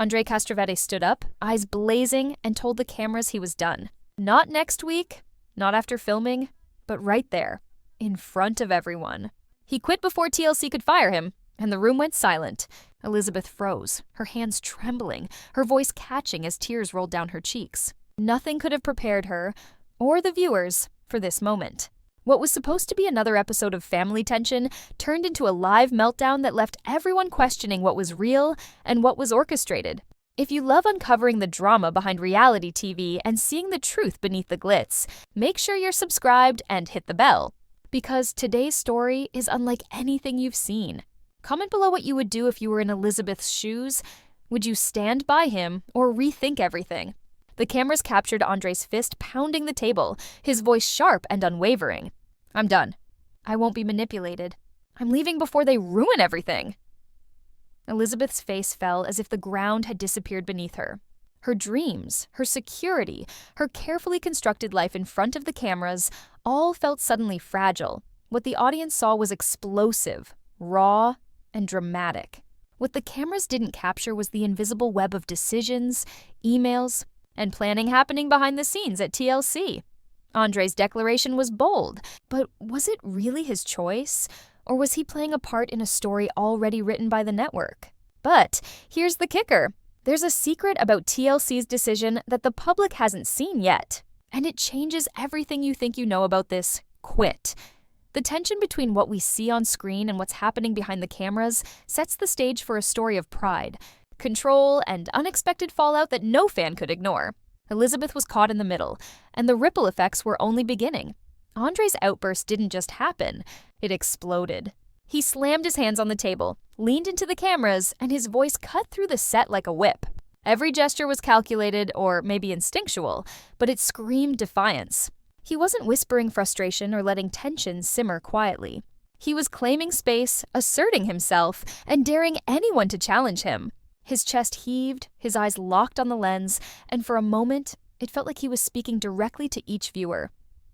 Andrei Castrovetti stood up, eyes blazing, and told the cameras he was done. Not next week, not after filming, but right there, in front of everyone. He quit before TLC could fire him, and the room went silent. Elizabeth froze, her hands trembling, her voice catching as tears rolled down her cheeks. Nothing could have prepared her, or the viewers, for this moment. What was supposed to be another episode of family tension turned into a live meltdown that left everyone questioning what was real and what was orchestrated. If you love uncovering the drama behind reality TV and seeing the truth beneath the glitz, make sure you're subscribed and hit the bell, because today's story is unlike anything you've seen. Comment below what you would do if you were in Elizabeth's shoes. Would you stand by him or rethink everything? The cameras captured Andrei's fist pounding the table, his voice sharp and unwavering. "I'm done. I won't be manipulated. I'm leaving before they ruin everything." Elizabeth's face fell as if the ground had disappeared beneath her. Her dreams, her security, her carefully constructed life in front of the cameras all felt suddenly fragile. What the audience saw was explosive, raw, and dramatic. What the cameras didn't capture was the invisible web of decisions, emails, and planning happening behind the scenes at TLC. Andrei's declaration was bold, but was it really his choice? Or was he playing a part in a story already written by the network? But here's the kicker. There's a secret about TLC's decision that the public hasn't seen yet, and it changes everything you think you know about this quit. The tension between what we see on screen and what's happening behind the cameras sets the stage for a story of pride, control, and unexpected fallout that no fan could ignore. Elizabeth was caught in the middle, and the ripple effects were only beginning. Andrei's outburst didn't just happen, it exploded. He slammed his hands on the table, leaned into the cameras, and his voice cut through the set like a whip. Every gesture was calculated, or maybe instinctual, but it screamed defiance. He wasn't whispering frustration or letting tension simmer quietly. He was claiming space, asserting himself, and daring anyone to challenge him. His chest heaved, his eyes locked on the lens, and for a moment, it felt like he was speaking directly to each viewer.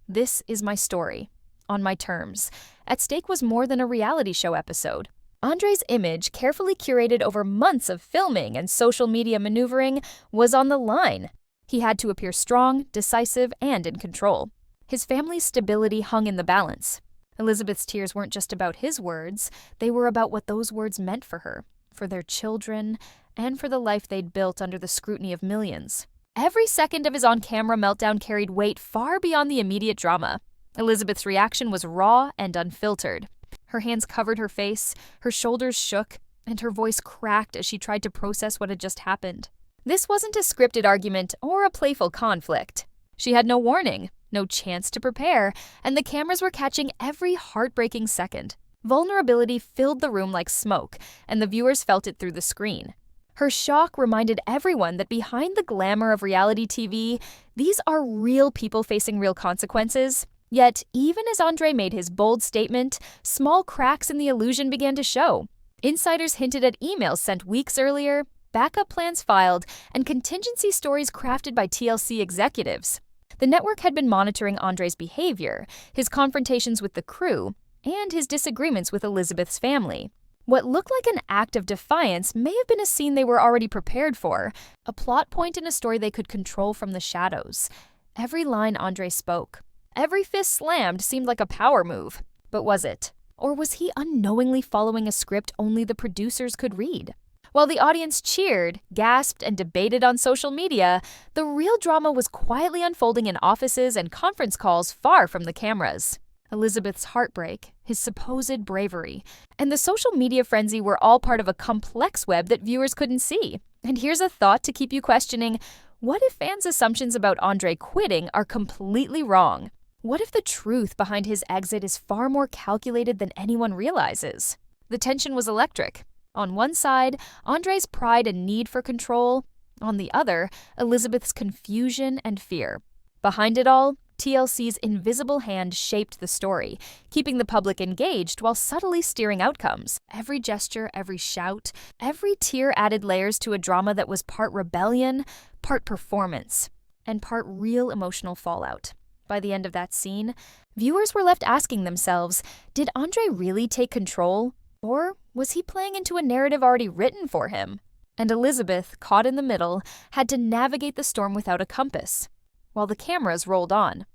This is my story, on my terms. At stake was more than a reality show episode. Andrei's image, carefully curated over months of filming and social media maneuvering, was on the line. He had to appear strong, decisive, and in control. His family's stability hung in the balance. Elizabeth's tears weren't just about his words, they were about what those words meant for her, for their children, and for the life they'd built under the scrutiny of millions. Every second of his on-camera meltdown carried weight far beyond the immediate drama. Elizabeth's reaction was raw and unfiltered. Her hands covered her face, her shoulders shook, and her voice cracked as she tried to process what had just happened. This wasn't a scripted argument or a playful conflict. She had no warning, no chance to prepare, and the cameras were catching every heartbreaking second. Vulnerability filled the room like smoke, and the viewers felt it through the screen. Her shock reminded everyone that behind the glamour of reality TV, these are real people facing real consequences. Yet, even as Andrei made his bold statement, small cracks in the illusion began to show. Insiders hinted at emails sent weeks earlier, backup plans filed, and contingency stories crafted by TLC executives. The network had been monitoring Andrei's behavior, his confrontations with the crew, and his disagreements with Elizabeth's family. What looked like an act of defiance may have been a scene they were already prepared for, a plot point in a story they could control from the shadows. Every line Andrei spoke, every fist slammed seemed like a power move. But was it? Or was he unknowingly following a script only the producers could read? While the audience cheered, gasped, and debated on social media, the real drama was quietly unfolding in offices and conference calls far from the cameras. Elizabeth's heartbreak, his supposed bravery, and the social media frenzy were all part of a complex web that viewers couldn't see. And here's a thought to keep you questioning: what if fans' assumptions about Andrei quitting are completely wrong? What if the truth behind his exit is far more calculated than anyone realizes? The tension was electric. On one side, Andrei's pride and need for control. On the other, Elizabeth's confusion and fear. Behind it all, TLC's invisible hand shaped the story, keeping the public engaged while subtly steering outcomes. Every gesture, every shout, every tear added layers to a drama that was part rebellion, part performance, and part real emotional fallout. By the end of that scene, viewers were left asking themselves, did Andrei really take control? Or was he playing into a narrative already written for him? And Elizabeth, caught in the middle, had to navigate the storm without a compass, while the cameras rolled on.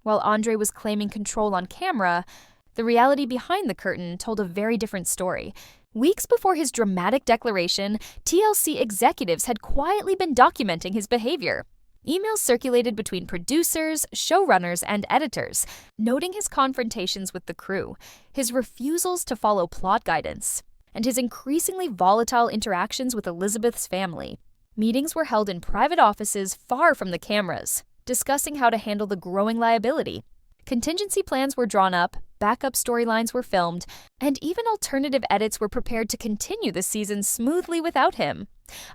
While Andrei was claiming control on camera, the reality behind the curtain told a very different story. Weeks before his dramatic declaration, TLC executives had quietly been documenting his behavior. Emails circulated between producers, showrunners, and editors, noting his confrontations with the crew, his refusals to follow plot guidance, and his increasingly volatile interactions with Elizabeth's family. Meetings were held in private offices far from the cameras, discussing how to handle the growing liability. Contingency plans were drawn up, backup storylines were filmed, and even alternative edits were prepared to continue the season smoothly without him.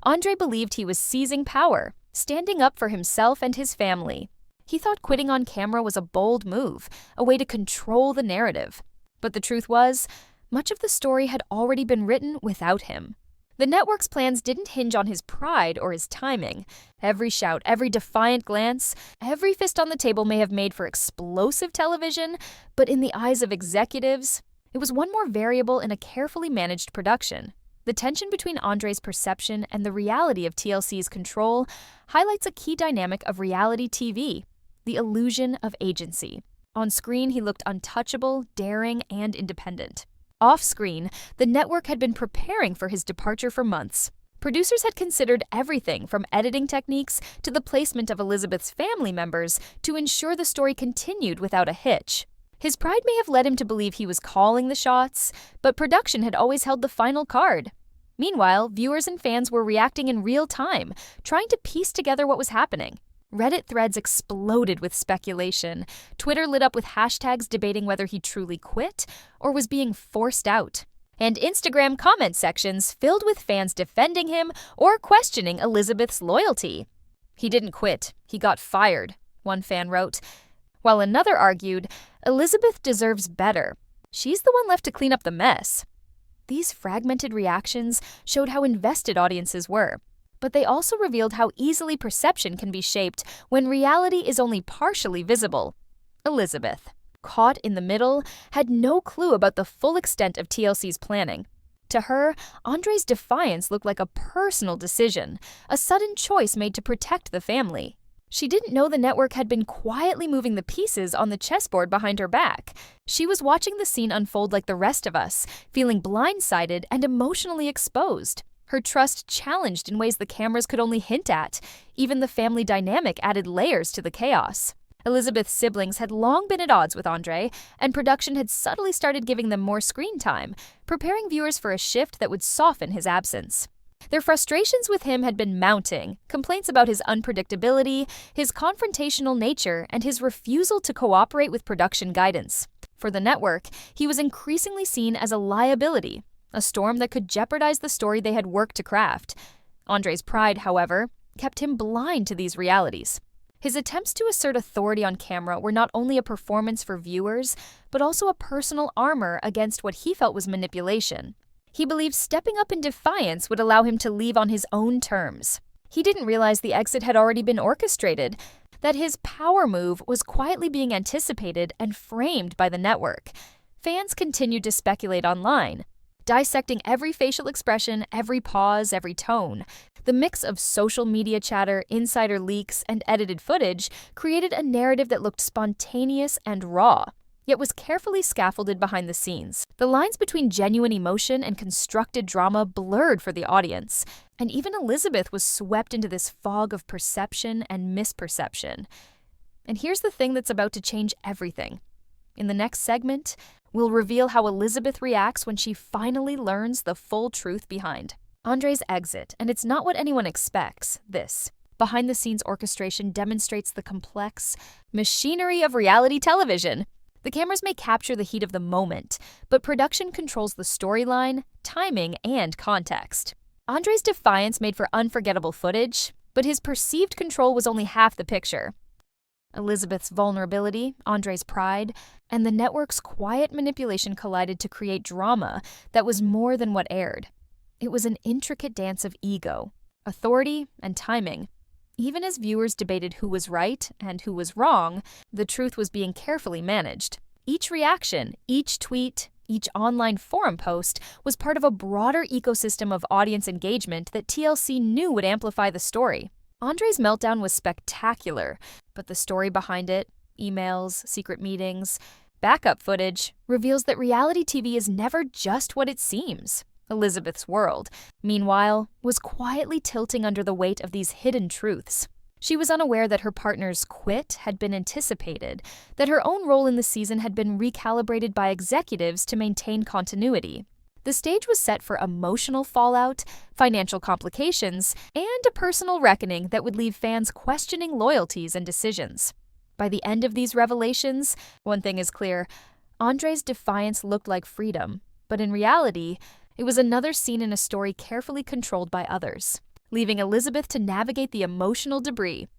Andrei believed he was seizing power, standing up for himself and his family. He thought quitting on camera was a bold move, a way to control the narrative. But the truth was, much of the story had already been written without him. The network's plans didn't hinge on his pride or his timing. Every shout, every defiant glance, every fist on the table may have made for explosive television, but in the eyes of executives, it was one more variable in a carefully managed production. The tension between Andrei's perception and the reality of TLC's control highlights a key dynamic of reality TV, the illusion of agency. On screen, he looked untouchable, daring, and independent. Off-screen, the network had been preparing for his departure for months. Producers had considered everything from editing techniques to the placement of Elizabeth's family members to ensure the story continued without a hitch. His pride may have led him to believe he was calling the shots, but production had always held the final card. Meanwhile, viewers and fans were reacting in real time, trying to piece together what was happening. Reddit threads exploded with speculation. Twitter lit up with hashtags debating whether he truly quit or was being forced out. And Instagram comment sections filled with fans defending him or questioning Elizabeth's loyalty. "He didn't quit, he got fired," one fan wrote, while another argued, "Elizabeth deserves better. She's the one left to clean up the mess." These fragmented reactions showed how invested audiences were, but they also revealed how easily perception can be shaped when reality is only partially visible. Elizabeth, caught in the middle, had no clue about the full extent of TLC's planning. To her, Andrei's defiance looked like a personal decision, a sudden choice made to protect the family. She didn't know the network had been quietly moving the pieces on the chessboard behind her back. She was watching the scene unfold like the rest of us, feeling blindsided and emotionally exposed. Her trust challenged in ways the cameras could only hint at. Even the family dynamic added layers to the chaos. Elizabeth's siblings had long been at odds with Andrei, and production had subtly started giving them more screen time, preparing viewers for a shift that would soften his absence. Their frustrations with him had been mounting, complaints about his unpredictability, his confrontational nature, and his refusal to cooperate with production guidance. For the network, he was increasingly seen as a liability, a storm that could jeopardize the story they had worked to craft. Andrei's pride, however, kept him blind to these realities. His attempts to assert authority on camera were not only a performance for viewers, but also a personal armor against what he felt was manipulation. He believed stepping up in defiance would allow him to leave on his own terms. He didn't realize the exit had already been orchestrated, that his power move was quietly being anticipated and framed by the network. Fans continued to speculate online, dissecting every facial expression, every pause, every tone. The mix of social media chatter, insider leaks, and edited footage created a narrative that looked spontaneous and raw, yet was carefully scaffolded behind the scenes. The lines between genuine emotion and constructed drama blurred for the audience, and even Elizabeth was swept into this fog of perception and misperception. And here's the thing that's about to change everything. In the next segment, we'll reveal how Elizabeth reacts when she finally learns the full truth behind Andrei's exit, and it's not what anyone expects. This behind-the-scenes orchestration demonstrates the complex machinery of reality television. The cameras may capture the heat of the moment, but production controls the storyline, timing, and context. Andrei's defiance made for unforgettable footage, but his perceived control was only half the picture. Elizabeth's vulnerability, Andrei's pride, and the network's quiet manipulation collided to create drama that was more than what aired. It was an intricate dance of ego, authority, and timing. Even as viewers debated who was right and who was wrong, the truth was being carefully managed. Each reaction, each tweet, Each online forum post was part of a broader ecosystem of audience engagement that TLC knew would amplify the story. Andrei's meltdown was spectacular, but the story behind it, emails, secret meetings, backup footage, reveals that reality TV is never just what it seems. Elizabeth's world, meanwhile, was quietly tilting under the weight of these hidden truths. She was unaware that her partner's quit had been anticipated, that her own role in the season had been recalibrated by executives to maintain continuity. The stage was set for emotional fallout, financial complications, and a personal reckoning that would leave fans questioning loyalties and decisions. By the end of these revelations, one thing is clear: Andrei's defiance looked like freedom, but in reality, it was another scene in a story carefully controlled by others, leaving Elizabeth to navigate the emotional debris.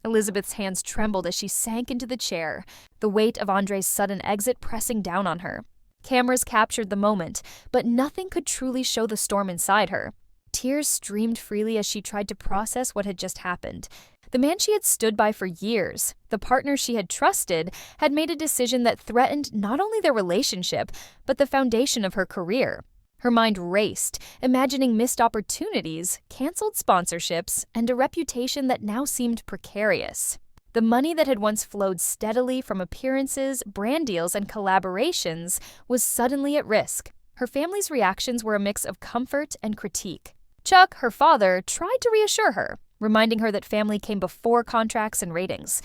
Elizabeth's hands trembled as she sank into the chair, the weight of Andrei's sudden exit pressing down on her. Cameras captured the moment, but nothing could truly show the storm inside her. Tears streamed freely as she tried to process what had just happened. The man she had stood by for years, the partner she had trusted, had made a decision that threatened not only their relationship, but the foundation of her career. Her mind raced, imagining missed opportunities, canceled sponsorships, and a reputation that now seemed precarious. The money that had once flowed steadily from appearances, brand deals, and collaborations was suddenly at risk. Her family's reactions were a mix of comfort and critique. Chuck, her father, tried to reassure her, reminding her that family came before contracts and ratings.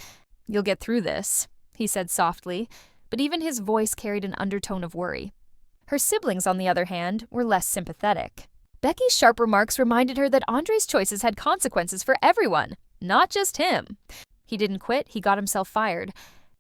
"You'll get through this," he said softly, but even his voice carried an undertone of worry. Her siblings, on the other hand, were less sympathetic. Becky's sharp remarks reminded her that Andrei's choices had consequences for everyone, not just him. He didn't quit, he got himself fired.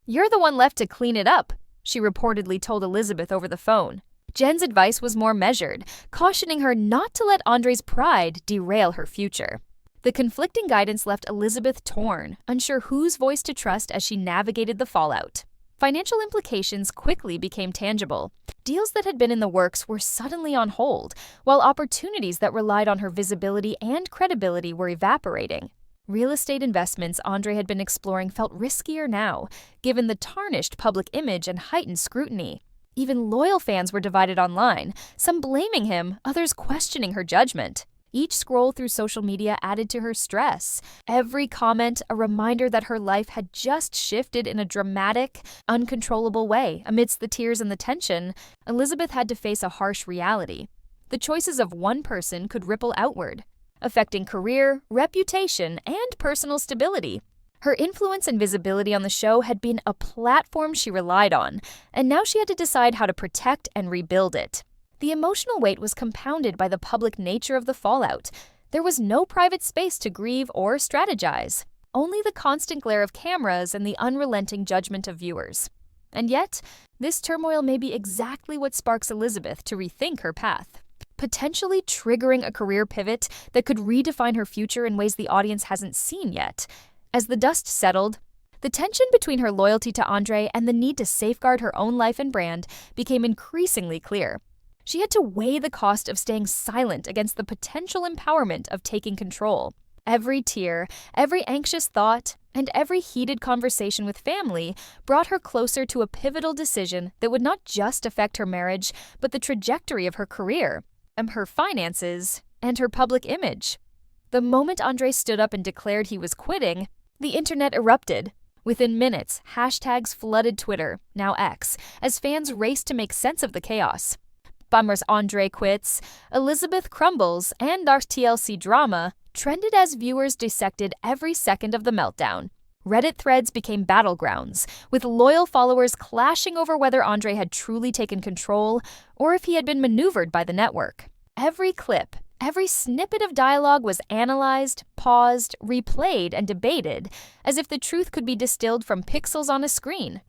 "You're the one left to clean it up," she reportedly told Elizabeth over the phone. Jen's advice was more measured, cautioning her not to let Andrei's pride derail her future. The conflicting guidance left Elizabeth torn, unsure whose voice to trust as she navigated the fallout. Financial implications quickly became tangible. Deals that had been in the works were suddenly on hold, while opportunities that relied on her visibility and credibility were evaporating. Real estate investments Andrei had been exploring felt riskier now, given the tarnished public image and heightened scrutiny. Even loyal fans were divided online, some blaming him, others questioning her judgment. Each scroll through social media added to her stress. Every comment a reminder that her life had just shifted in a dramatic, uncontrollable way. Amidst the tears and the tension, Elizabeth had to face a harsh reality. The choices of one person could ripple outward, affecting career, reputation, and personal stability. Her influence and visibility on the show had been a platform she relied on, and now she had to decide how to protect and rebuild it. The emotional weight was compounded by the public nature of the fallout. There was no private space to grieve or strategize, only the constant glare of cameras and the unrelenting judgment of viewers. And yet, this turmoil may be exactly what sparks Elizabeth to rethink her path, potentially triggering a career pivot that could redefine her future in ways the audience hasn't seen yet. As the dust settled, the tension between her loyalty to Andrei and the need to safeguard her own life and brand became increasingly clear. She had to weigh the cost of staying silent against the potential empowerment of taking control. Every tear, every anxious thought, and every heated conversation with family brought her closer to a pivotal decision that would not just affect her marriage, but the trajectory of her career, her finances, and her public image. The moment Andrei stood up and declared he was quitting, the internet erupted. Within minutes, hashtags flooded Twitter, now X, as fans raced to make sense of the chaos. Bummers Andrei quits, Elizabeth crumbles, and our TLC drama trended as viewers dissected every second of the meltdown. Reddit threads became battlegrounds, with loyal followers clashing over whether Andrei had truly taken control or if he had been maneuvered by the network. Every clip, every snippet of dialogue was analyzed, paused, replayed, and debated, as if the truth could be distilled from pixels on a screen.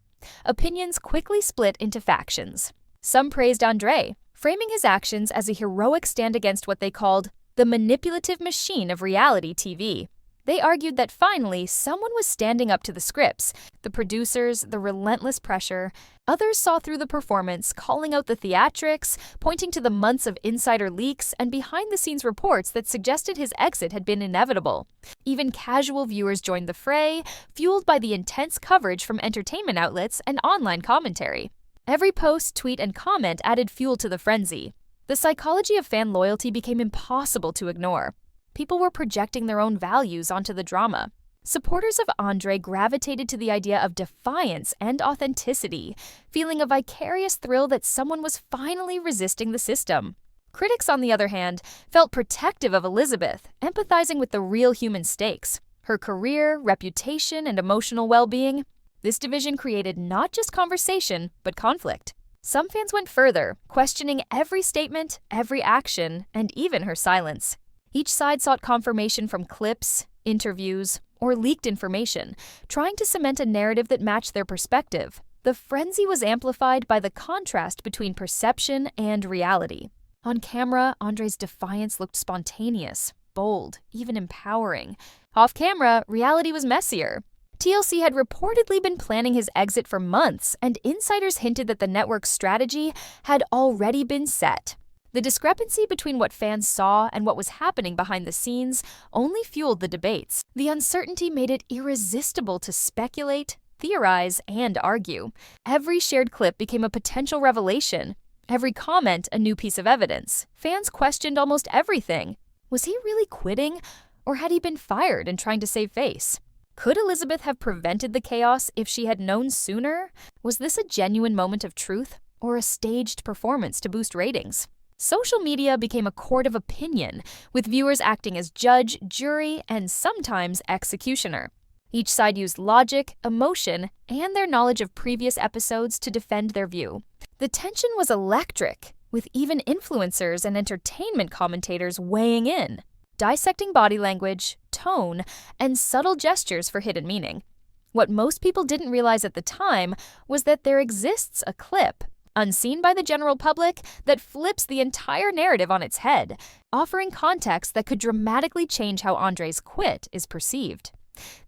Opinions quickly split into factions. Some praised Andrei, framing his actions as a heroic stand against what they called the manipulative machine of reality TV. They argued that finally someone was standing up to the scripts, the producers, the relentless pressure. Others saw through the performance, calling out the theatrics, pointing to the months of insider leaks and behind-the-scenes reports that suggested his exit had been inevitable. Even casual viewers joined the fray, fueled by the intense coverage from entertainment outlets and online commentary. Every post, tweet, and comment added fuel to the frenzy. The psychology of fan loyalty became impossible to ignore. People were projecting their own values onto the drama. Supporters of Andrei gravitated to the idea of defiance and authenticity, feeling a vicarious thrill that someone was finally resisting the system. Critics, on the other hand, felt protective of Elizabeth, empathizing with the real human stakes, her career, reputation, and emotional well-being. This division created not just conversation, but conflict. Some fans went further, questioning every statement, every action, and even her silence. Each side sought confirmation from clips, interviews, or leaked information, trying to cement a narrative that matched their perspective. The frenzy was amplified by the contrast between perception and reality. On camera, Andrei's defiance looked spontaneous, bold, even empowering. Off camera, reality was messier. TLC had reportedly been planning his exit for months, and insiders hinted that the network's strategy had already been set. The discrepancy between what fans saw and what was happening behind the scenes only fueled the debates. The uncertainty made it irresistible to speculate, theorize, and argue. Every shared clip became a potential revelation. Every comment a new piece of evidence. Fans questioned almost everything. Was he really quitting, or had he been fired and trying to save face? Could Elizabeth have prevented the chaos if she had known sooner? Was this a genuine moment of truth, or a staged performance to boost ratings? Social media became a court of opinion, with viewers acting as judge, jury, and sometimes executioner. Each side used logic, emotion, and their knowledge of previous episodes to defend their view. The tension was electric, with even influencers and entertainment commentators weighing in, dissecting body language, tone, and subtle gestures for hidden meaning. What most people didn't realize at the time was that there exists a clip, unseen by the general public, that flips the entire narrative on its head, offering context that could dramatically change how Andrei's quit is perceived.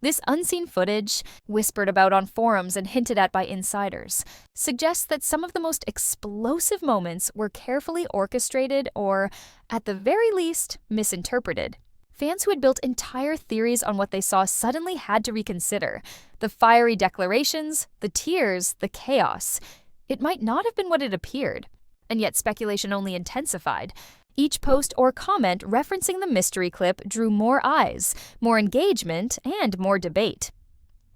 This unseen footage, whispered about on forums and hinted at by insiders, suggests that some of the most explosive moments were carefully orchestrated or, at the very least, misinterpreted. Fans who had built entire theories on what they saw suddenly had to reconsider. The fiery declarations, the tears, the chaos. It might not have been what it appeared, and yet speculation only intensified. Each post or comment referencing the mystery clip drew more eyes, more engagement, and more debate.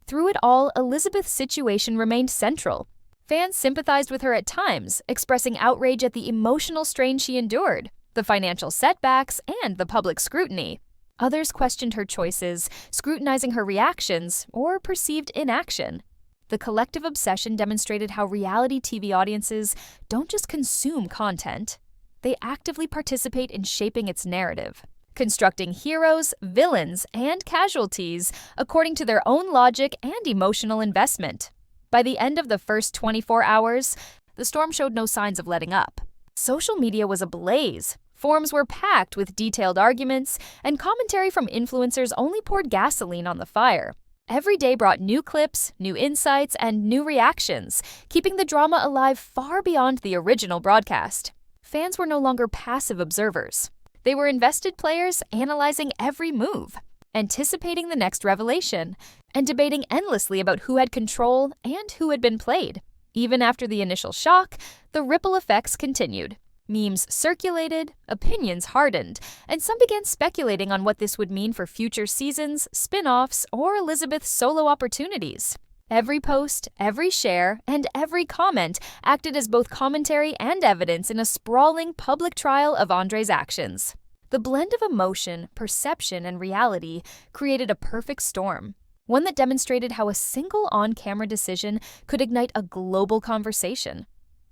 Through it all, Elizabeth's situation remained central. Fans sympathized with her at times, expressing outrage at the emotional strain she endured, the financial setbacks, and the public scrutiny. Others questioned her choices, scrutinizing her reactions or perceived inaction. The collective obsession demonstrated how reality TV audiences don't just consume content, they actively participate in shaping its narrative, constructing heroes, villains, and casualties according to their own logic and emotional investment. By the end of the first 24 hours, the storm showed no signs of letting up. Social media was ablaze. Forums were packed with detailed arguments, and commentary from influencers only poured gasoline on the fire. Every day brought new clips, new insights, and new reactions, keeping the drama alive far beyond the original broadcast. Fans were no longer passive observers. They were invested players analyzing every move, anticipating the next revelation, and debating endlessly about who had control and who had been played. Even after the initial shock, the ripple effects continued. Memes circulated, opinions hardened, and some began speculating on what this would mean for future seasons, spin-offs, or Elizabeth's solo opportunities. Every post, every share, and every comment acted as both commentary and evidence in a sprawling public trial of Andrei's actions. The blend of emotion, perception, and reality created a perfect storm, one that demonstrated how a single on-camera decision could ignite a global conversation.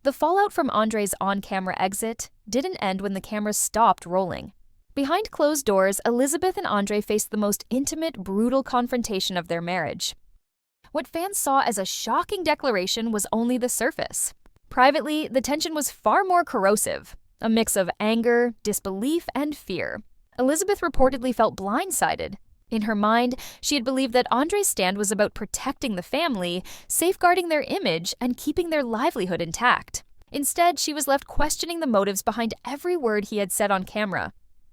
The fallout from Andrei's on-camera exit didn't end when the cameras stopped rolling. Behind closed doors, Elizabeth and Andrei faced the most intimate, brutal confrontation of their marriage. What fans saw as a shocking declaration was only the surface. Privately, the tension was far more corrosive, a mix of anger, disbelief, and fear. Elizabeth reportedly felt blindsided. In her mind, she had believed that Andrei's stand was about protecting the family, safeguarding their image, and keeping their livelihood intact. Instead, she was left questioning the motives behind every word he had said on camera.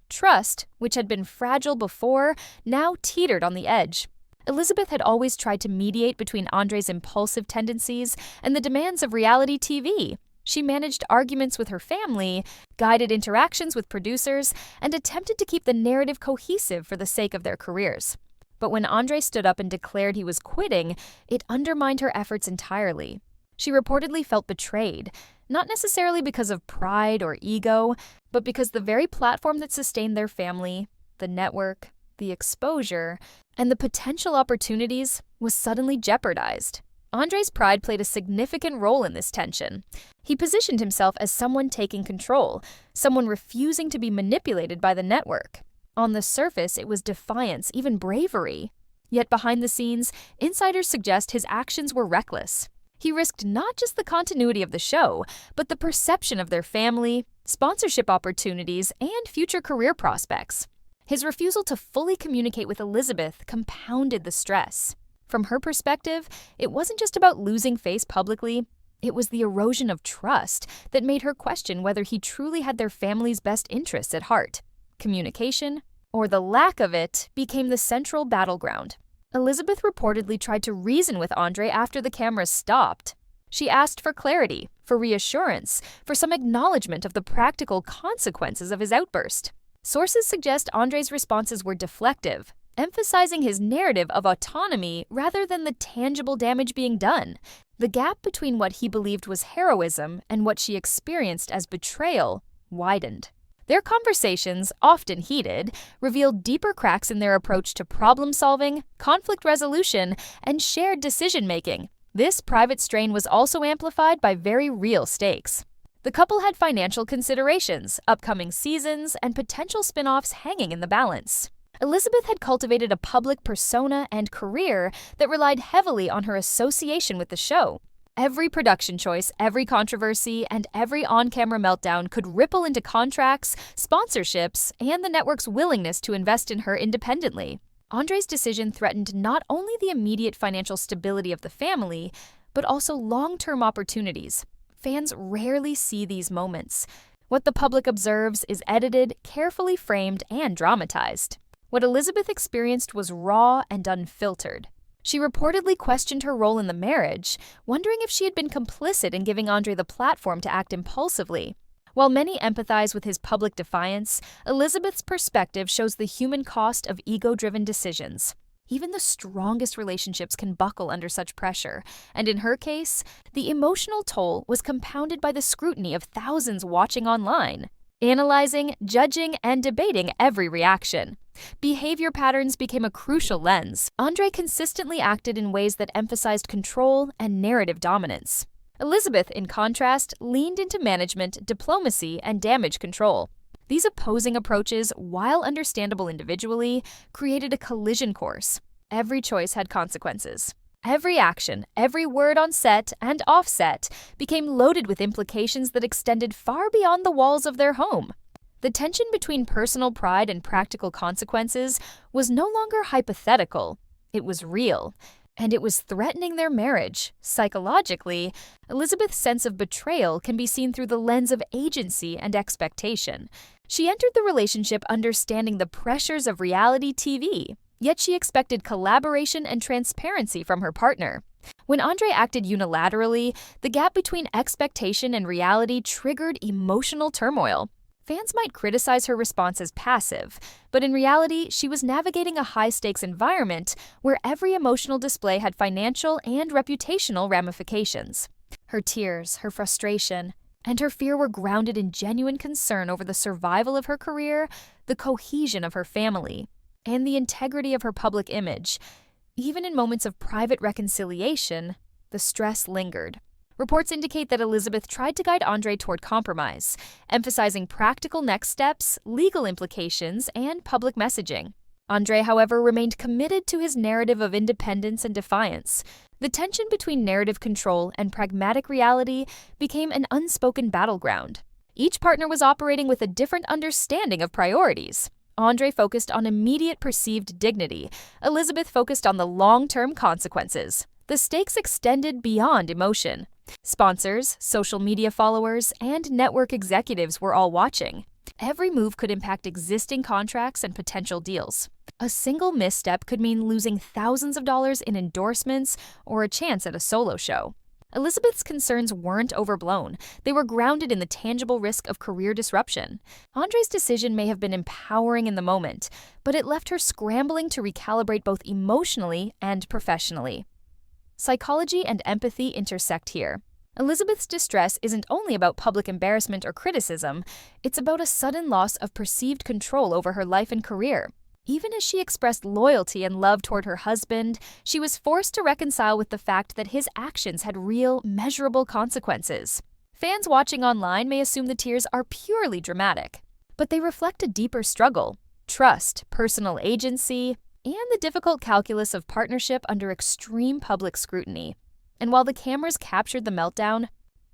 Trust, which had been fragile before, now teetered on the edge. Elizabeth had always tried to mediate between Andrei's impulsive tendencies and the demands of reality TV. She managed arguments with her family, guided interactions with producers, and attempted to keep the narrative cohesive for the sake of their careers. But when Andrei stood up and declared he was quitting, it undermined her efforts entirely. She reportedly felt betrayed, not necessarily because of pride or ego, but because the very platform that sustained their family, the network, the exposure, and the potential opportunities was suddenly jeopardized. Andrei's pride played a significant role in this tension. He positioned himself as someone taking control, someone refusing to be manipulated by the network. On the surface, it was defiance, even bravery. Yet behind the scenes, insiders suggest his actions were reckless. He risked not just the continuity of the show, but the perception of their family, sponsorship opportunities, and future career prospects. His refusal to fully communicate with Elizabeth compounded the stress. From her perspective, it wasn't just about losing face publicly. It was the erosion of trust that made her question whether he truly had their family's best interests at heart. Communication, or the lack of it, became the central battleground. Elizabeth reportedly tried to reason with Andrei after the cameras stopped. She asked for clarity, for reassurance, for some acknowledgement of the practical consequences of his outburst. Sources suggest Andrei's responses were deflective, emphasizing his narrative of autonomy rather than the tangible damage being done. The gap between what he believed was heroism and what she experienced as betrayal widened. Their conversations, often heated, revealed deeper cracks in their approach to problem-solving, conflict resolution, and shared decision-making. This private strain was also amplified by very real stakes. The couple had financial considerations, upcoming seasons, and potential spin-offs hanging in the balance. Elizabeth had cultivated a public persona and career that relied heavily on her association with the show. Every production choice, every controversy, and every on-camera meltdown could ripple into contracts, sponsorships, and the network's willingness to invest in her independently. Andrei's decision threatened not only the immediate financial stability of the family, but also long-term opportunities. Fans rarely see these moments. What the public observes is edited, carefully framed, and dramatized. What Elizabeth experienced was raw and unfiltered. She reportedly questioned her role in the marriage, wondering if she had been complicit in giving Andrei the platform to act impulsively. While many empathize with his public defiance, Elizabeth's perspective shows the human cost of ego-driven decisions. Even the strongest relationships can buckle under such pressure, and in her case, the emotional toll was compounded by the scrutiny of thousands watching online, analyzing, judging, and debating every reaction. Behavior patterns became a crucial lens. Andrei consistently acted in ways that emphasized control and narrative dominance. Elizabeth, in contrast, leaned into management, diplomacy, and damage control. These opposing approaches, while understandable individually, created a collision course. Every choice had consequences. Every action, every word on set and off set became loaded with implications that extended far beyond the walls of their home. The tension between personal pride and practical consequences was no longer hypothetical. It was real, and it was threatening their marriage. Psychologically, Elizabeth's sense of betrayal can be seen through the lens of agency and expectation. She entered the relationship understanding the pressures of reality TV, yet she expected collaboration and transparency from her partner. When Andrei acted unilaterally, the gap between expectation and reality triggered emotional turmoil. Fans might criticize her response as passive, but in reality, she was navigating a high-stakes environment where every emotional display had financial and reputational ramifications. Her tears, her frustration, and her fear were grounded in genuine concern over the survival of her career, the cohesion of her family, and the integrity of her public image. Even in moments of private reconciliation, the stress lingered. Reports indicate that Elizabeth tried to guide Andrei toward compromise, emphasizing practical next steps, legal implications, and public messaging. Andrei, however, remained committed to his narrative of independence and defiance. The tension between narrative control and pragmatic reality became an unspoken battleground. Each partner was operating with a different understanding of priorities. Andrei focused on immediate perceived dignity. Elizabeth focused on the long-term consequences. The stakes extended beyond emotion. Sponsors, social media followers, and network executives were all watching. Every move could impact existing contracts and potential deals. A single misstep could mean losing thousands of dollars in endorsements or a chance at a solo show. Elizabeth's concerns weren't overblown. They were grounded in the tangible risk of career disruption. Andrei's decision may have been empowering in the moment, but it left her scrambling to recalibrate both emotionally and professionally. Psychology and empathy intersect here. Elizabeth's distress isn't only about public embarrassment or criticism, it's about a sudden loss of perceived control over her life and career. Even as she expressed loyalty and love toward her husband, she was forced to reconcile with the fact that his actions had real, measurable consequences. Fans watching online may assume the tears are purely dramatic, but they reflect a deeper struggle: trust, personal agency, and the difficult calculus of partnership under extreme public scrutiny. And while the cameras captured the meltdown,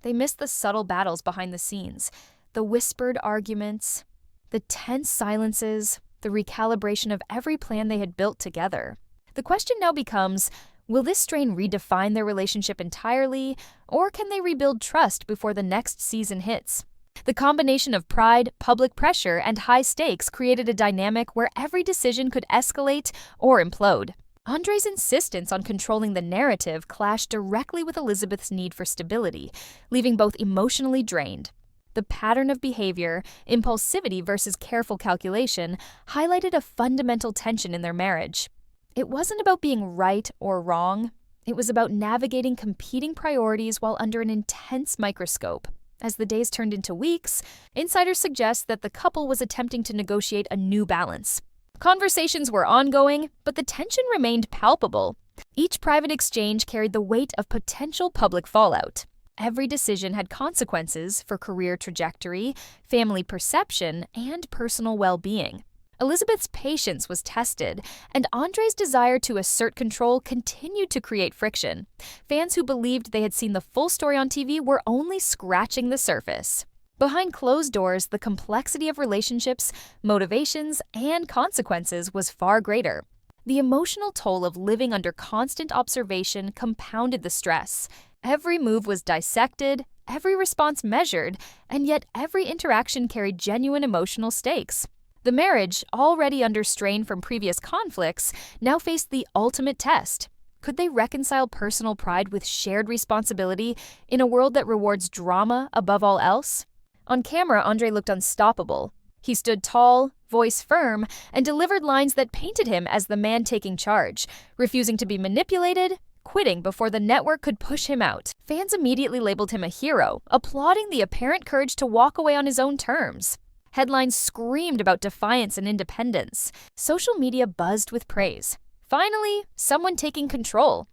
they missed the subtle battles behind the scenes, the whispered arguments, the tense silences, the recalibration of every plan they had built together. The question now becomes, will this strain redefine their relationship entirely, or can they rebuild trust before the next season hits? The combination of pride, public pressure, and high stakes created a dynamic where every decision could escalate or implode. Andrei's insistence on controlling the narrative clashed directly with Elizabeth's need for stability, leaving both emotionally drained. The pattern of behavior, impulsivity versus careful calculation, highlighted a fundamental tension in their marriage. It wasn't about being right or wrong. It was about navigating competing priorities while under an intense microscope. As the days turned into weeks, insiders suggest that the couple was attempting to negotiate a new balance. Conversations were ongoing, but the tension remained palpable. Each private exchange carried the weight of potential public fallout. Every decision had consequences for career trajectory, family perception, and personal well-being. Elizabeth's patience was tested, and Andrei's desire to assert control continued to create friction. Fans who believed they had seen the full story on TV were only scratching the surface. Behind closed doors, the complexity of relationships, motivations, and consequences was far greater. The emotional toll of living under constant observation compounded the stress. Every move was dissected, every response measured, and yet every interaction carried genuine emotional stakes. The marriage, already under strain from previous conflicts, now faced the ultimate test. Could they reconcile personal pride with shared responsibility in a world that rewards drama above all else? On camera, Andrei looked unstoppable. He stood tall, voice firm, and delivered lines that painted him as the man taking charge, refusing to be manipulated, quitting before the network could push him out. Fans immediately labeled him a hero, applauding the apparent courage to walk away on his own terms. Headlines screamed about defiance and independence. Social media buzzed with praise. Finally, someone taking control.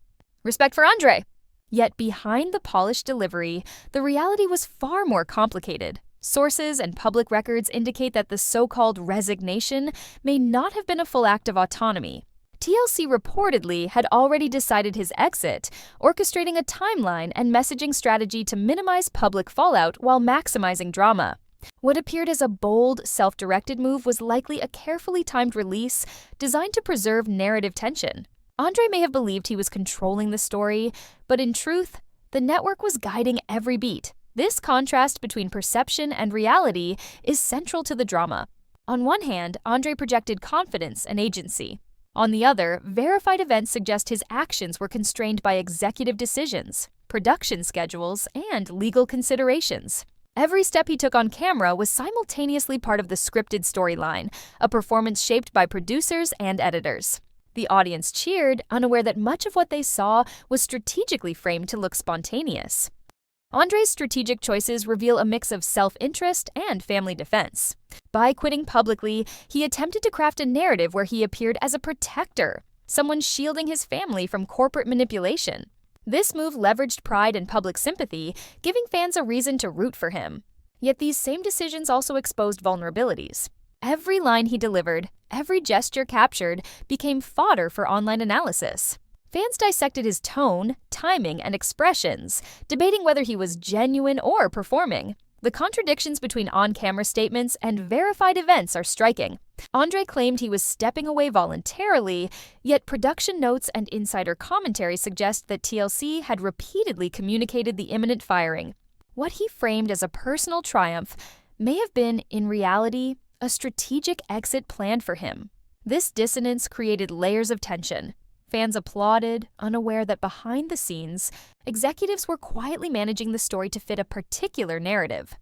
Respect for Andrei. Yet behind the polished delivery, the reality was far more complicated. Sources and public records indicate that the so-called resignation may not have been a full act of autonomy. TLC reportedly had already decided his exit, orchestrating a timeline and messaging strategy to minimize public fallout while maximizing drama. What appeared as a bold, self-directed move was likely a carefully timed release designed to preserve narrative tension. Andrei may have believed he was controlling the story, but in truth, the network was guiding every beat. This contrast between perception and reality is central to the drama. On one hand, Andrei projected confidence and agency. On the other, verified events suggest his actions were constrained by executive decisions, production schedules, and legal considerations. Every step he took on camera was simultaneously part of the scripted storyline, a performance shaped by producers and editors. The audience cheered, unaware that much of what they saw was strategically framed to look spontaneous. Andrei's strategic choices reveal a mix of self-interest and family defense. By quitting publicly, he attempted to craft a narrative where he appeared as a protector, someone shielding his family from corporate manipulation. This move leveraged pride and public sympathy, giving fans a reason to root for him. Yet these same decisions also exposed vulnerabilities. Every line he delivered, every gesture captured, became fodder for online analysis. Fans dissected his tone, timing, and expressions, debating whether he was genuine or performing. The contradictions between on-camera statements and verified events are striking. Andrei claimed he was stepping away voluntarily, yet production notes and insider commentary suggest that TLC had repeatedly communicated the imminent firing. What he framed as a personal triumph may have been, in reality, a strategic exit planned for him. This dissonance created layers of tension. Fans applauded, unaware that behind the scenes, executives were quietly managing the story to fit a particular narrative.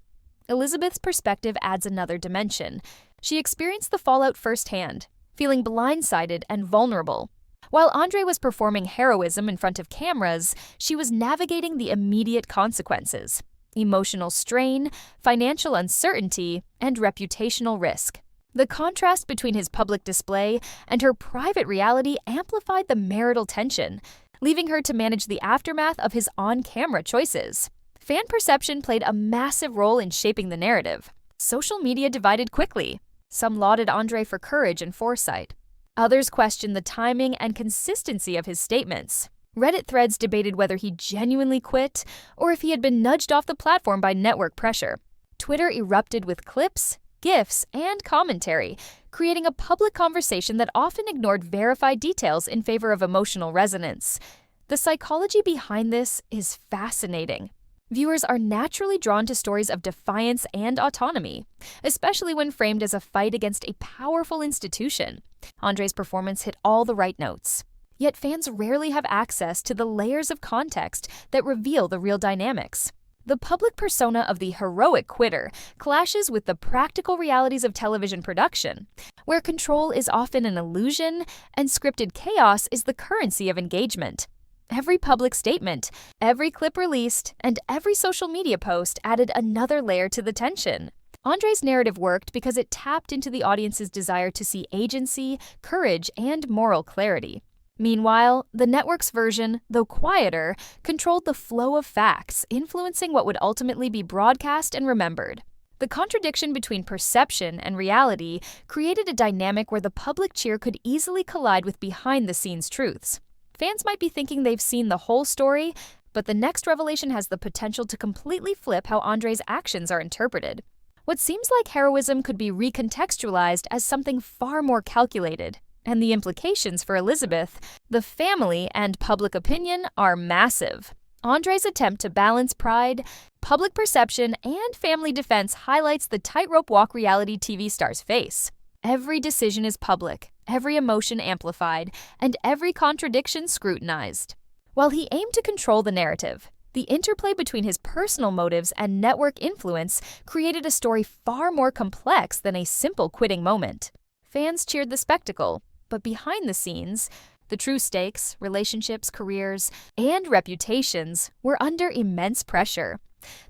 Elizabeth's perspective adds another dimension. She experienced the fallout firsthand, feeling blindsided and vulnerable. While Andrei was performing heroism in front of cameras, she was navigating the immediate consequences: emotional strain, financial uncertainty, and reputational risk. The contrast between his public display and her private reality amplified the marital tension, leaving her to manage the aftermath of his on-camera choices. Fan perception played a massive role in shaping the narrative. Social media divided quickly. Some lauded Andrei for courage and foresight. Others questioned the timing and consistency of his statements. Reddit threads debated whether he genuinely quit or if he had been nudged off the platform by network pressure. Twitter erupted with clips, GIFs, and commentary, creating a public conversation that often ignored verified details in favor of emotional resonance. The psychology behind this is fascinating. Viewers are naturally drawn to stories of defiance and autonomy, especially when framed as a fight against a powerful institution. Andrei's performance hit all the right notes. Yet fans rarely have access to the layers of context that reveal the real dynamics. The public persona of the heroic quitter clashes with the practical realities of television production, where control is often an illusion and scripted chaos is the currency of engagement. Every public statement, every clip released, and every social media post added another layer to the tension. Andrei's narrative worked because it tapped into the audience's desire to see agency, courage, and moral clarity. Meanwhile, the network's version, though quieter, controlled the flow of facts, influencing what would ultimately be broadcast and remembered. The contradiction between perception and reality created a dynamic where the public cheer could easily collide with behind-the-scenes truths. Fans might be thinking they've seen the whole story, but the next revelation has the potential to completely flip how Andrei's actions are interpreted. What seems like heroism could be recontextualized as something far more calculated. And the implications for Elizabeth, the family, and public opinion are massive. Andrei's attempt to balance pride, public perception, and family defense highlights the tightrope walk reality TV stars face. Every decision is public, every emotion amplified, and every contradiction scrutinized. While he aimed to control the narrative, the interplay between his personal motives and network influence created a story far more complex than a simple quitting moment. Fans cheered the spectacle, but behind the scenes, the true stakes, relationships, careers, and reputations were under immense pressure.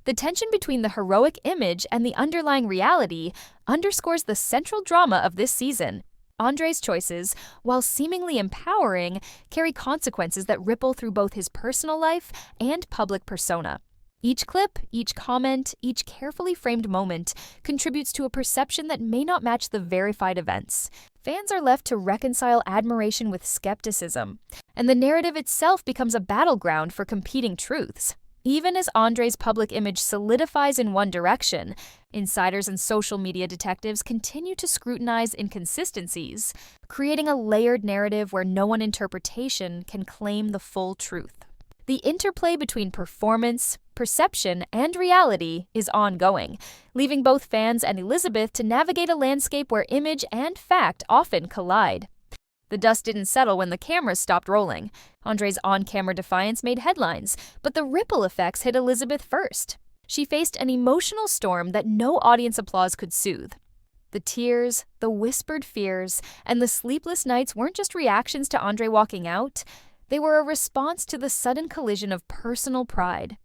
The tension between the heroic image and the underlying reality underscores the central drama of this season. Andrei's choices, while seemingly empowering, carry consequences that ripple through both his personal life and public persona. Each clip, each comment, each carefully framed moment contributes to a perception that may not match the verified events. Fans are left to reconcile admiration with skepticism, and the narrative itself becomes a battleground for competing truths. Even as Andrei's public image solidifies in one direction, insiders and social media detectives continue to scrutinize inconsistencies, creating a layered narrative where no one interpretation can claim the full truth. The interplay between performance, perception, and reality is ongoing, leaving both fans and Elizabeth to navigate a landscape where image and fact often collide. The dust didn't settle when the cameras stopped rolling. Andrei's on-camera defiance made headlines, but the ripple effects hit Elizabeth first. She faced an emotional storm that no audience applause could soothe. The tears, the whispered fears, and the sleepless nights weren't just reactions to Andrei walking out. They were a response to the sudden collision of personal pride,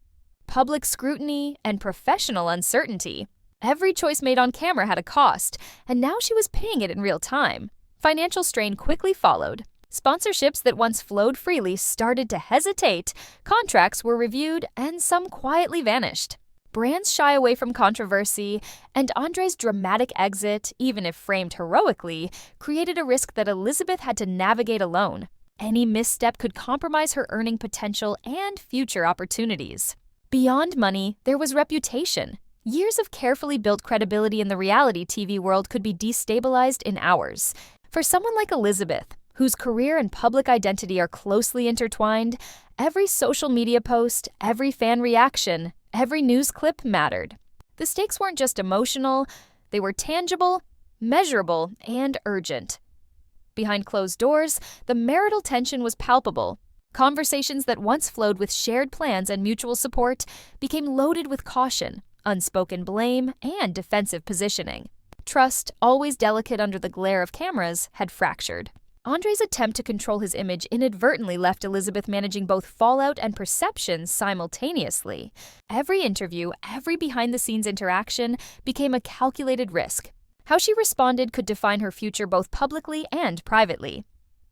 public scrutiny, and professional uncertainty. Every choice made on camera had a cost, and now she was paying it in real time. Financial strain quickly followed. Sponsorships that once flowed freely started to hesitate, contracts were reviewed, and some quietly vanished. Brands shy away from controversy, and Andrei's dramatic exit, even if framed heroically, created a risk that Elizabeth had to navigate alone. Any misstep could compromise her earning potential and future opportunities. Beyond money, there was reputation. Years of carefully built credibility in the reality TV world could be destabilized in hours. For someone like Elizabeth, whose career and public identity are closely intertwined, every social media post, every fan reaction, every news clip mattered. The stakes weren't just emotional, they were tangible, measurable, and urgent. Behind closed doors, the marital tension was palpable. Conversations that once flowed with shared plans and mutual support became loaded with caution, unspoken blame, and defensive positioning. Trust, always delicate under the glare of cameras, had fractured. Andrei's attempt to control his image inadvertently left Elizabeth managing both fallout and perception simultaneously. Every interview, every behind-the-scenes interaction became a calculated risk. How she responded could define her future both publicly and privately.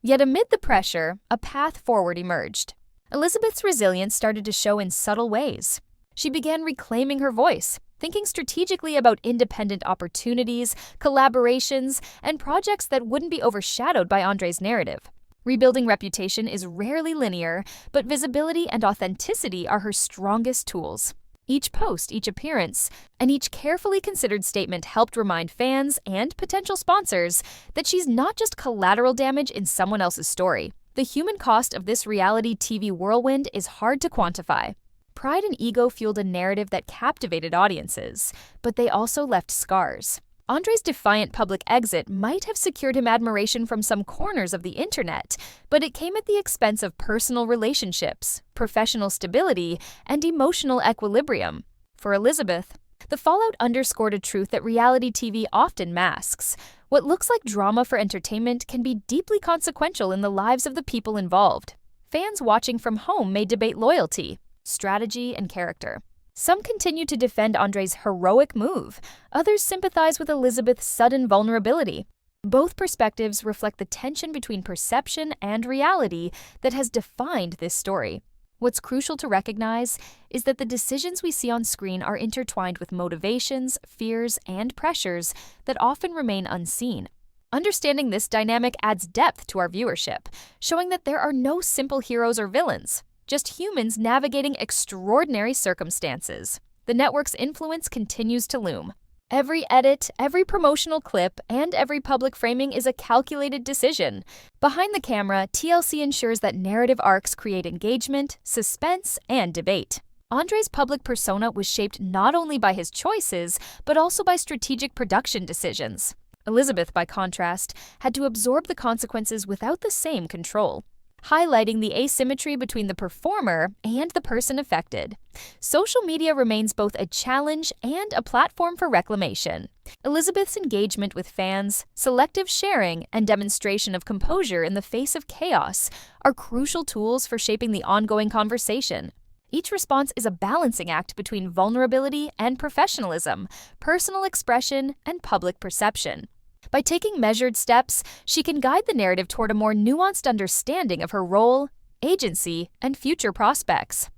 Yet amid the pressure, a path forward emerged. Elizabeth's resilience started to show in subtle ways. She began reclaiming her voice, thinking strategically about independent opportunities, collaborations, and projects that wouldn't be overshadowed by Andrei's narrative. Rebuilding reputation is rarely linear, but visibility and authenticity are her strongest tools. Each post, each appearance, and each carefully considered statement helped remind fans and potential sponsors that she's not just collateral damage in someone else's story. The human cost of this reality TV whirlwind is hard to quantify. Pride and ego fueled a narrative that captivated audiences, but they also left scars. Andrei's defiant public exit might have secured him admiration from some corners of the internet, but it came at the expense of personal relationships, professional stability, and emotional equilibrium. For Elizabeth, the fallout underscored a truth that reality TV often masks. What looks like drama for entertainment can be deeply consequential in the lives of the people involved. Fans watching from home may debate loyalty, strategy, and character. Some continue to defend Andrei's heroic move. Others sympathize with Elizabeth's sudden vulnerability. Both perspectives reflect the tension between perception and reality that has defined this story. What's crucial to recognize is that the decisions we see on screen are intertwined with motivations, fears, and pressures that often remain unseen. Understanding this dynamic adds depth to our viewership, showing that there are no simple heroes or villains, just humans navigating extraordinary circumstances. The network's influence continues to loom. Every edit, every promotional clip, and every public framing is a calculated decision. Behind the camera, TLC ensures that narrative arcs create engagement, suspense, and debate. Andrei's public persona was shaped not only by his choices, but also by strategic production decisions. Elizabeth, by contrast, had to absorb the consequences without the same control, highlighting the asymmetry between the performer and the person affected. Social media remains both a challenge and a platform for reclamation. Elizabeth's engagement with fans, selective sharing, and demonstration of composure in the face of chaos are crucial tools for shaping the ongoing conversation. Each response is a balancing act between vulnerability and professionalism, personal expression, and public perception. By taking measured steps, she can guide the narrative toward a more nuanced understanding of her role, agency, and future prospects.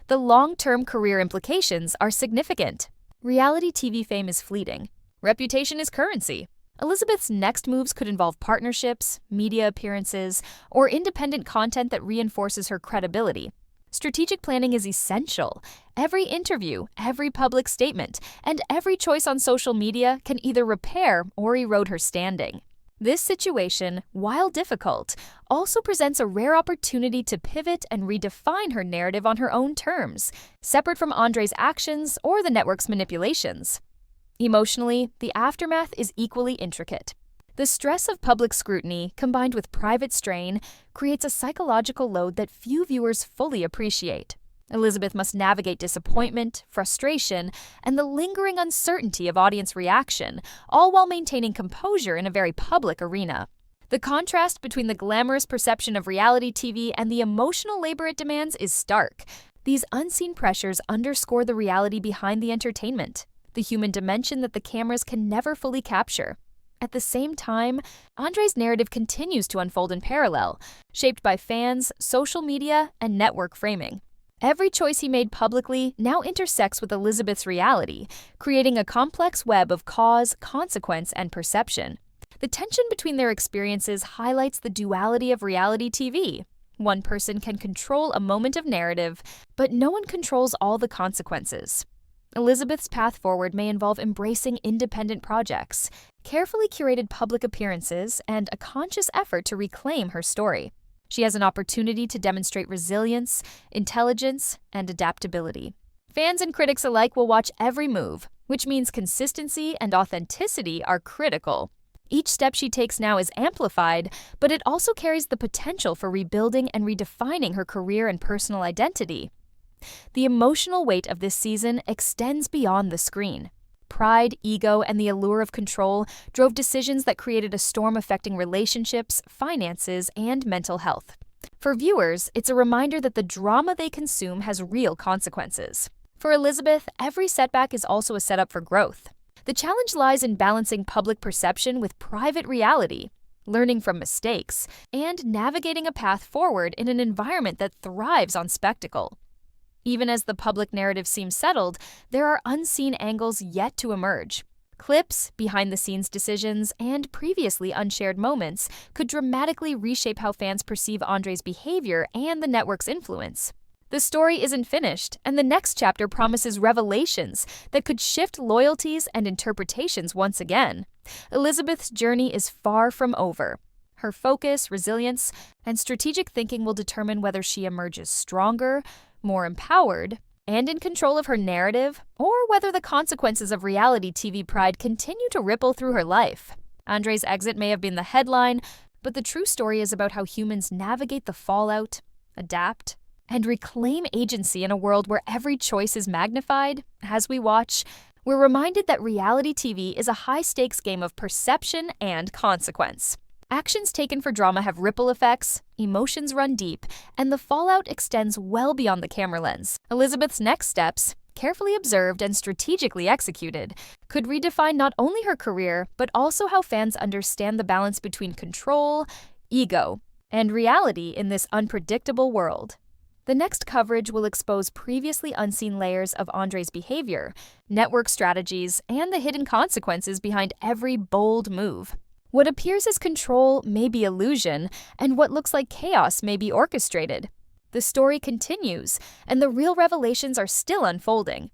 The long-term career implications are significant. Reality TV fame is fleeting. Reputation is currency. Elizabeth's next moves could involve partnerships, media appearances, or independent content that reinforces her credibility. Strategic planning is essential. Every interview, every public statement, and every choice on social media can either repair or erode her standing. This situation, while difficult, also presents a rare opportunity to pivot and redefine her narrative on her own terms, separate from Andrei's actions or the network's manipulations. Emotionally, the aftermath is equally intricate. The stress of public scrutiny, combined with private strain, creates a psychological load that few viewers fully appreciate. Elizabeth must navigate disappointment, frustration, and the lingering uncertainty of audience reaction, all while maintaining composure in a very public arena. The contrast between the glamorous perception of reality TV and the emotional labor it demands is stark. These unseen pressures underscore the reality behind the entertainment, the human dimension that the cameras can never fully capture. At the same time, Andrei's narrative continues to unfold in parallel, shaped by fans, social media, and network framing. Every choice he made publicly now intersects with Elizabeth's reality, creating a complex web of cause, consequence, and perception. The tension between their experiences highlights the duality of reality TV. One person can control a moment of narrative, but no one controls all the consequences. Elizabeth's path forward may involve embracing independent projects, carefully curated public appearances, and a conscious effort to reclaim her story. She has an opportunity to demonstrate resilience, intelligence, and adaptability. Fans and critics alike will watch every move, which means consistency and authenticity are critical. Each step she takes now is amplified, but it also carries the potential for rebuilding and redefining her career and personal identity. The emotional weight of this season extends beyond the screen. Pride, ego, and the allure of control drove decisions that created a storm affecting relationships, finances, and mental health. For viewers, it's a reminder that the drama they consume has real consequences. For Elizabeth, every setback is also a setup for growth. The challenge lies in balancing public perception with private reality, learning from mistakes, and navigating a path forward in an environment that thrives on spectacle. Even as the public narrative seems settled, there are unseen angles yet to emerge. Clips, behind-the-scenes decisions, and previously unshared moments could dramatically reshape how fans perceive Andrei's behavior and the network's influence. The story isn't finished, and the next chapter promises revelations that could shift loyalties and interpretations once again. Elizabeth's journey is far from over. Her focus, resilience, and strategic thinking will determine whether she emerges stronger, more empowered, and in control of her narrative, or whether the consequences of reality TV pride continue to ripple through her life. Andrei's exit may have been the headline, but the true story is about how humans navigate the fallout, adapt, and reclaim agency in a world where every choice is magnified. As we watch, we're reminded that reality TV is a high-stakes game of perception and consequence. Actions taken for drama have ripple effects, emotions run deep, and the fallout extends well beyond the camera lens. Elizabeth's next steps, carefully observed and strategically executed, could redefine not only her career, but also how fans understand the balance between control, ego, and reality in this unpredictable world. The next coverage will expose previously unseen layers of Andrei's behavior, network strategies, and the hidden consequences behind every bold move. What appears as control may be illusion, and what looks like chaos may be orchestrated. The story continues, and the real revelations are still unfolding.